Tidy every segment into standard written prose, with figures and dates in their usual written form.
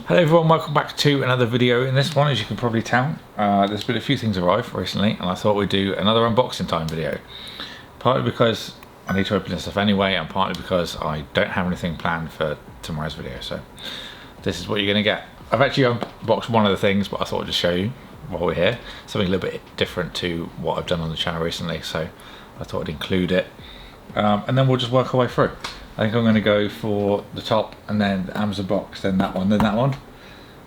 Hello everyone, welcome back to another video. In this one, as you can probably tell, there's been a few things arrive recently, and I thought we'd do another unboxing time video. Partly because I need to open this stuff anyway, and partly because I don't have anything planned for tomorrow's video, so this is what you're going to get. I've actually unboxed one of the things, but I thought I'd just show you while we're here. Something a little bit different to what I've done on the channel recently, so I thought I'd include it. And then we'll just work our way through. I think I'm going to go for the top and then the Amazon box, then that one, then that one.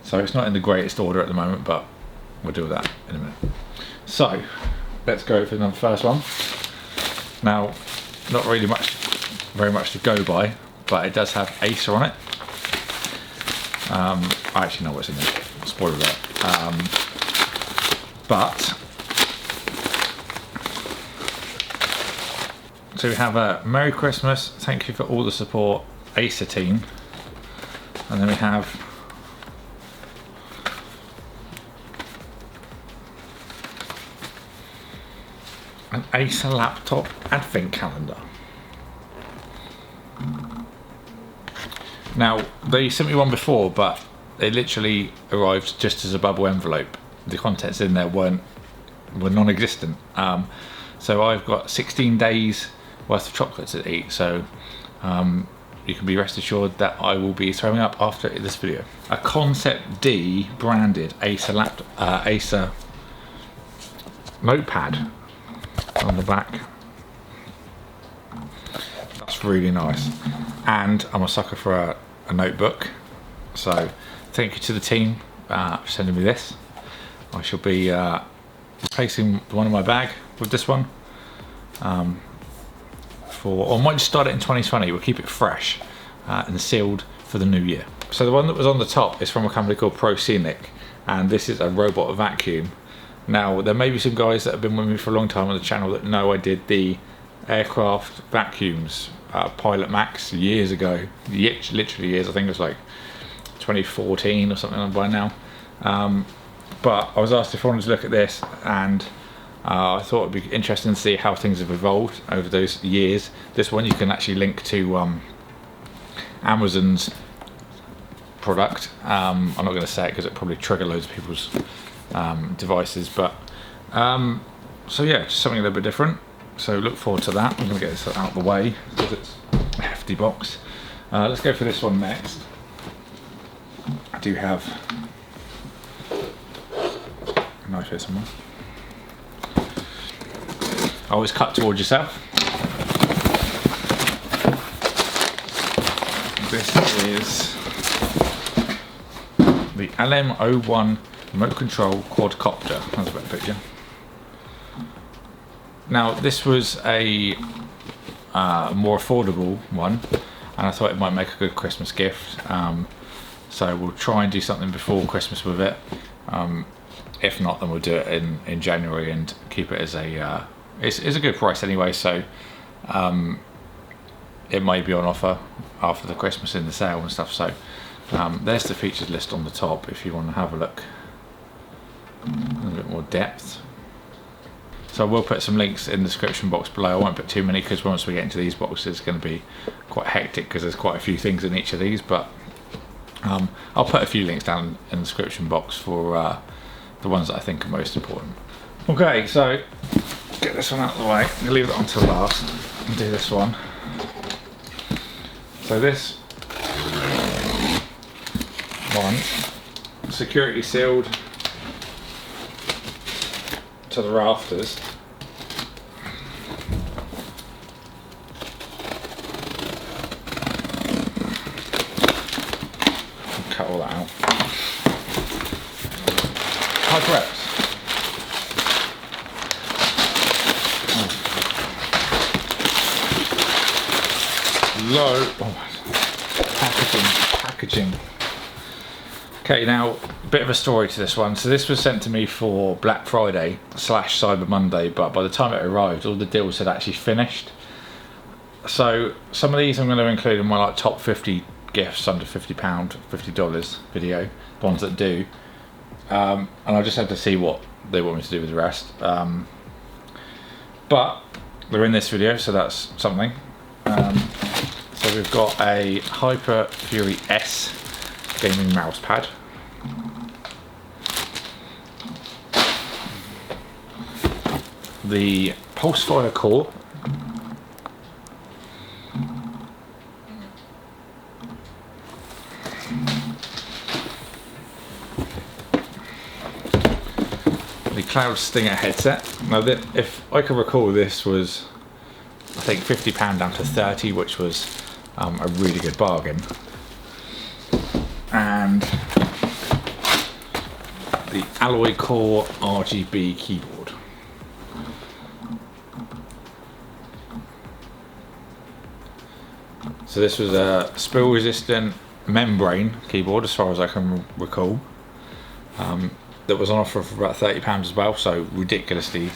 So it's not in the greatest order at the moment, but we'll do that in a minute. So let's go for the first one. Now, not really very much to go by, but it does have Acer on it. I actually know what's in there. Spoiler alert. So we have a Merry Christmas, thank you for all the support, Acer team. And then we have an Acer laptop advent calendar. Now, they sent me one before, but they literally arrived just as a bubble envelope. The contents in there were non-existent. So I've got 16 days worth of chocolates to eat, so you can be rest assured that I will be throwing up after this video. A Concept D branded Acer Acer notepad on the back. That's really nice, and I'm a sucker for a notebook, so thank you to the team for sending me this. I shall be replacing the one in my bag with this one. Or might just start it in 2020. We'll keep it fresh and sealed for the new year. So the one that was on the top is from a company called Proscenic, and this is a robot vacuum. Now, there may be some guys that have been with me for a long time on the channel that know I did the aircraft vacuums, Pilot Max, years ago. Literally years, I think it was like 2014 or something by now. But I was asked if I wanted to look at this, and I thought it'd be interesting to see how things have evolved over those years. This one you can actually link to Amazon's product. I'm not going to say it because it probably trigger loads of people's devices, but so yeah, just something a little bit different. So look forward to that. I'm going to get this out of the way because it's a hefty box. Let's go for this one next. I do have a knife here somewhere. Always cut towards yourself. This is the LM01 remote control quadcopter. That's a better picture. Now, this was a more affordable one, and I thought it might make a good Christmas gift. So we'll try and do something before Christmas with it. If not, then we'll do it in January and keep it as a it's a good price anyway, so it may be on offer after the Christmas in the sale and stuff. So there's the features list on the top if you want to have a look in a bit more depth. So I will put some links in the description box below. I won't put too many because once we get into these boxes it's going to be quite hectic because there's quite a few things in each of these, but I'll put a few links down in the description box for the ones that I think are most important. Okay, so get this one out of the way. I'm going to leave it until last and do this one. So this one, security sealed to the rafters. Cut all that out. HyperX. Packaging. Okay, now a bit of a story to this one. So this was sent to me for Black Friday / Cyber Monday, but by the time it arrived, all the deals had actually finished. So some of these I'm going to include in my like top 50 gifts under £50, $50 video, the ones that do. And I just have to see what they want me to do with the rest. But they're in this video, so that's something. So we've got a Hyper Fury S gaming mouse pad. The Pulsefire core. The Cloud Stinger headset. Now, if I can recall, this was, I think, £50 down to 30, which was a really good bargain. And the Alloy Core RGB keyboard. So this was a spill resistant membrane keyboard, as far as I can recall. That was on offer for about £30 as well, so ridiculously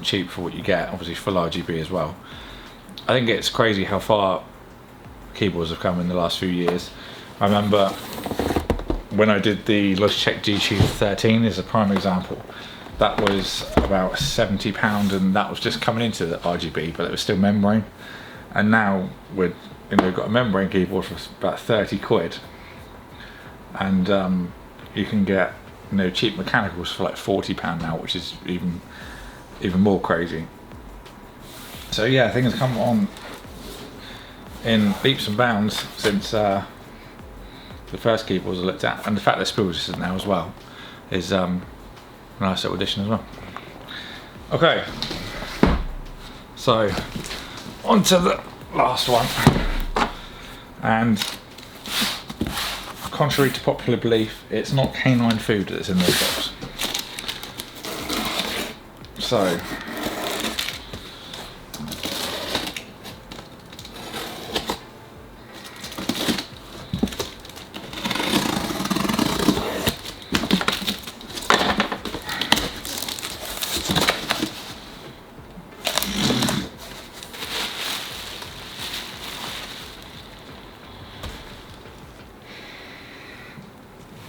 cheap for what you get, obviously full RGB as well. I think it's crazy how far keyboards have come in the last few years. I remember when I did the Logitech G Tube 13 is a prime example. That was about £70 and that was just coming into the RGB, but it was still membrane. And now we've got a membrane keyboard for about 30 quid. And you can get cheap mechanicals for like £40 now, which is even more crazy. So yeah, things have come on in leaps and bounds since the first keyboards I looked at, and the fact that spill resistant now as well is a nice little addition as well. Okay, so on to the last one, and contrary to popular belief, it's not canine food that's in this box. So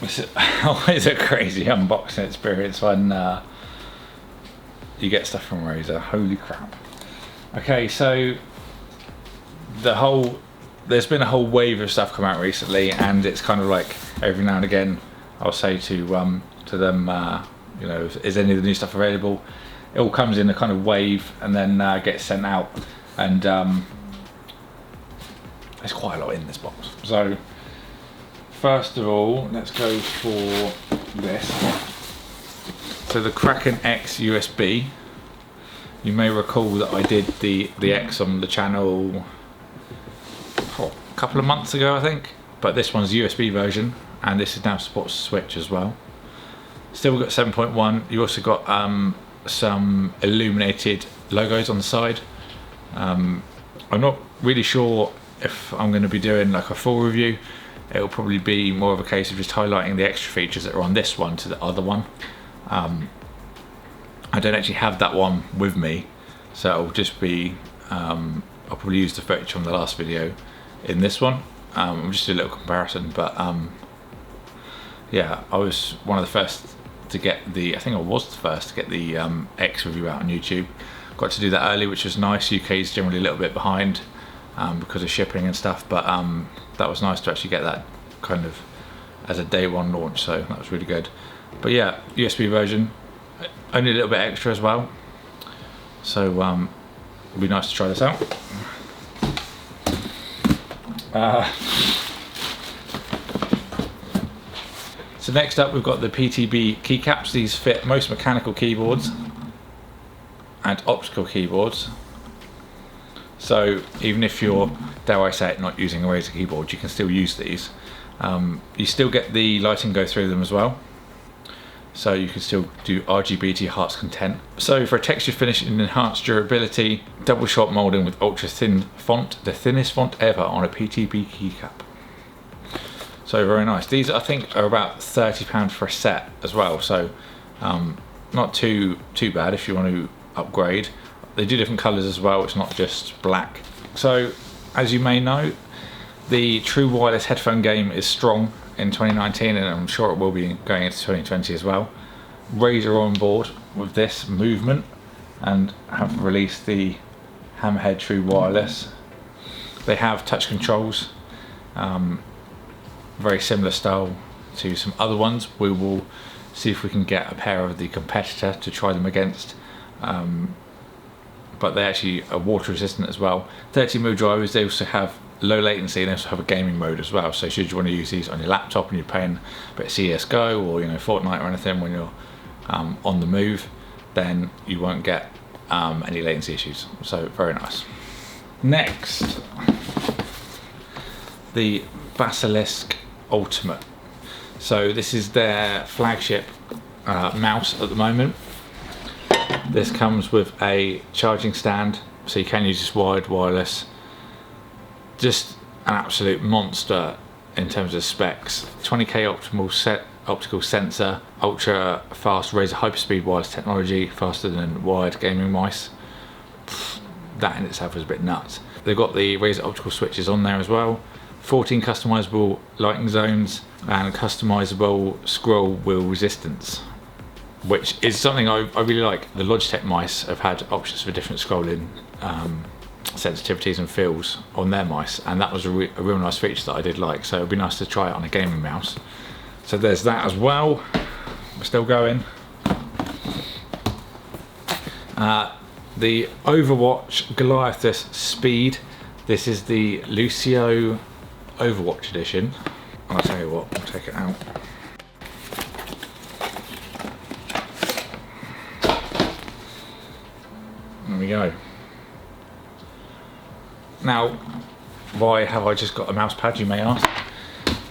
it's always a crazy unboxing experience when you get stuff from Razer. Holy crap. Okay, so there's been a whole wave of stuff come out recently, and it's kind of like every now and again I'll say to them, is any of the new stuff available? It all comes in a kind of wave and then gets sent out, and there's quite a lot in this box. So first of all, let's go for this. So the Kraken X USB. You may recall that I did the X on the channel a couple of months ago, I think. But this one's USB version, and this is now supports Switch as well. Still got 7.1. You also got some illuminated logos on the side. I'm not really sure if I'm going to be doing like a full review. It'll probably be more of a case of just highlighting the extra features that are on this one to the other one. I don't actually have that one with me, so it'll just be, I'll probably use the footage from the last video in this one. I'll just do a little comparison, but yeah, I was one of the first to get I think I was the first to get the X review out on YouTube. Got to do that early, which was nice. UK is generally a little bit behind because of shipping and stuff, but that was nice to actually get that kind of as a day one launch, so that was really good. But yeah, USB version, only a little bit extra as well, so it'll be nice to try this out. So next up we've got the Ptb Key Caps. These fit most mechanical keyboards and optical keyboards. So even if you're, dare I say it, not using a Razer keyboard, you can still use these. You still get the lighting go through them as well. So you can still do RGB to your heart's content. So for a texture finish and enhanced durability, double shot molding with ultra thin font, the thinnest font ever on a Ptb keycap. So very nice. These I think are about £30 for a set as well. So not too bad if you want to upgrade. They do different colours as well, it's not just black. So as you may know, the true wireless headphone game is strong in 2019, and I'm sure it will be going into 2020 as well. Razer are on board with this movement and have released the Hammerhead True Wireless. They have touch controls, very similar style to some other ones. We will see if we can get a pair of the competitor to try them against, but they actually are water resistant as well. 30mm drivers, they also have low latency, and they also have a gaming mode as well, so should you want to use these on your laptop and you're playing a bit of CSGO or Fortnite or anything when you're on the move, then you won't get any latency issues, so very nice. Next, the Basilisk Ultimate. So this is their flagship mouse at the moment. This comes with a charging stand, so you can use this wired, wireless. Just an absolute monster in terms of specs. 20K optical sensor, ultra fast Razer hyperspeed wireless technology, faster than wired gaming mice. That in itself is a bit nuts. They've got the Razer optical switches on there as well. 14 customizable lighting zones and customizable scroll wheel resistance, which is something I really like. The Logitech mice have had options for different scrolling sensitivities and feels on their mice, and that was a real nice feature that I did like, so it'd be nice to try it on a gaming mouse. So there's that as well. We're still going. The Overwatch Goliathus Speed. This is the Lucio Overwatch edition. I'll tell you what, I'll take it out. There we go. Now, why have I just got a mouse pad, you may ask?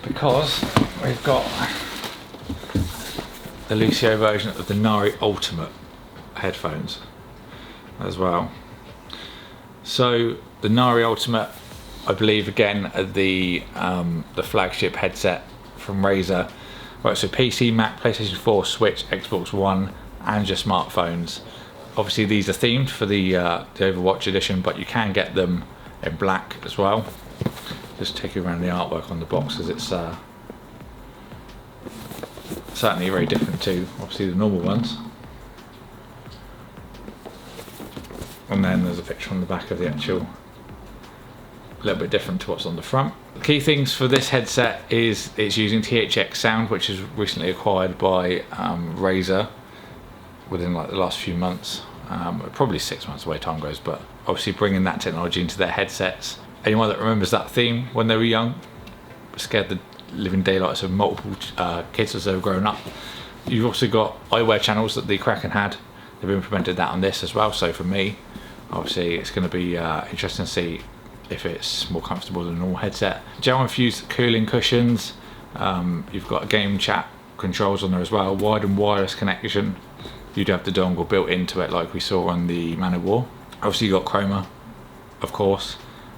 Because we've got the Lucio version of the Nari Ultimate headphones as well. So the Nari Ultimate, I believe, again, the flagship headset from Razer. Right, so PC, Mac, PlayStation 4, Switch, Xbox One, and your smartphones. Obviously, these are themed for the Overwatch edition, but you can get them in black as well. Just take you around the artwork on the box, because it's certainly very different to obviously the normal ones. And then there's a picture on the back of the actual, a little bit different to what's on the front. The key things for this headset is it's using THX sound, which is recently acquired by Razer within like the last few months, probably 6 months away time goes, but obviously bringing that technology into their headsets. Anyone that remembers that theme when they were young scared the living daylights of multiple kids as they were growing up. You've also got eyewear channels that the Kraken had. They've implemented that on this as well, so for me, obviously it's going to be interesting to see if it's more comfortable than a normal headset. Gel infused cooling cushions. You've got game chat controls on there as well. Wired and wireless connection. You'd have the dongle built into it like we saw on the Man of War. Obviously you got chroma, of course,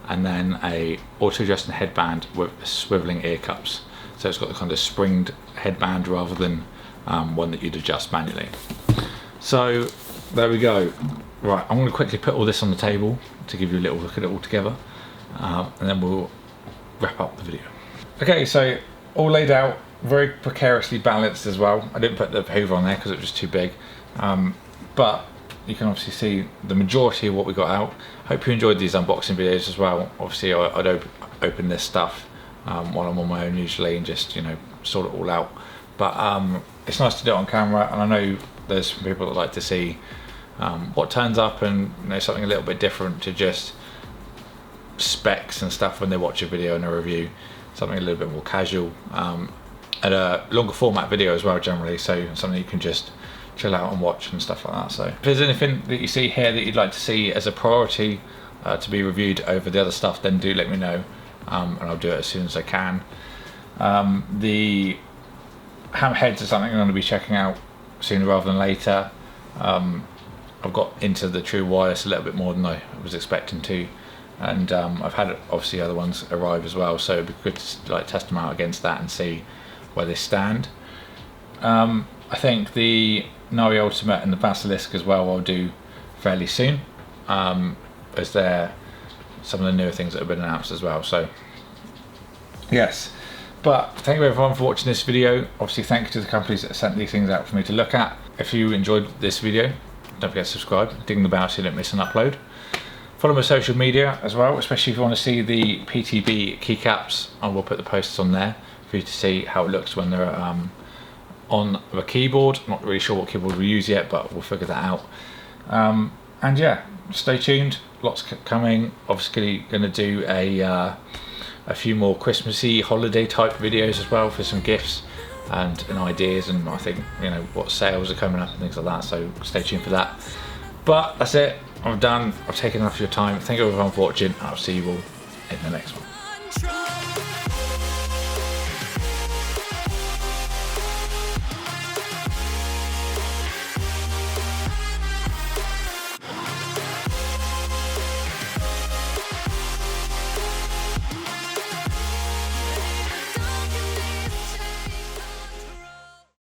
and then a auto-adjusting headband with swiveling ear cups. So it's got the kind of springed headband rather than one that you'd adjust manually. So there we go. Right, I'm going to quickly put all this on the table to give you a little look at it all together, and then we'll wrap up the video. Okay, so all laid out, very precariously balanced as well. I didn't put the Hoover on there because it was too big, but you can obviously see the majority of what we got out. Hope you enjoyed these unboxing videos as well. Obviously I'd open this stuff while I'm on my own usually and just, you know, sort it all out, but it's nice to do it on camera, and I know there's some people that like to see what turns up and, you know, something a little bit different to just specs and stuff when they watch a video and a review, something a little bit more casual, and a longer format video as well generally, so something you can just chill out and watch and stuff like that. So if there's anything that you see here that you'd like to see as a priority to be reviewed over the other stuff, then do let me know, and I'll do it as soon as I can. The Hammerheads are something I'm going to be checking out sooner rather than later. I've got into the true wireless a little bit more than I was expecting to, and I've had obviously other ones arrive as well, so it'd be good to like test them out against that and see where they stand. I think the Nari Ultimate and the Basilisk as well I'll do fairly soon, as they're some of the newer things that have been announced as well. So yes, but thank you everyone for watching this video. Obviously thank you to the companies that sent these things out for me to look at. If you enjoyed this video, don't forget to subscribe, ding the bell so you don't miss an upload. Follow my social media as well, especially if you want to see the Ptb Key Caps. I will put the posts on there for for you to see how it looks when they're on the keyboard. Not really sure what keyboard we'll use yet, but we'll figure that out. And yeah, stay tuned, lots coming. Obviously going to do a few more Christmassy holiday type videos as well for some gifts and ideas, and I think, you know, what sales are coming up and things like that, so stay tuned for that. But that's it, I'm done, I've taken enough of your time. Thank you everyone for watching, I'll see you all in the next one.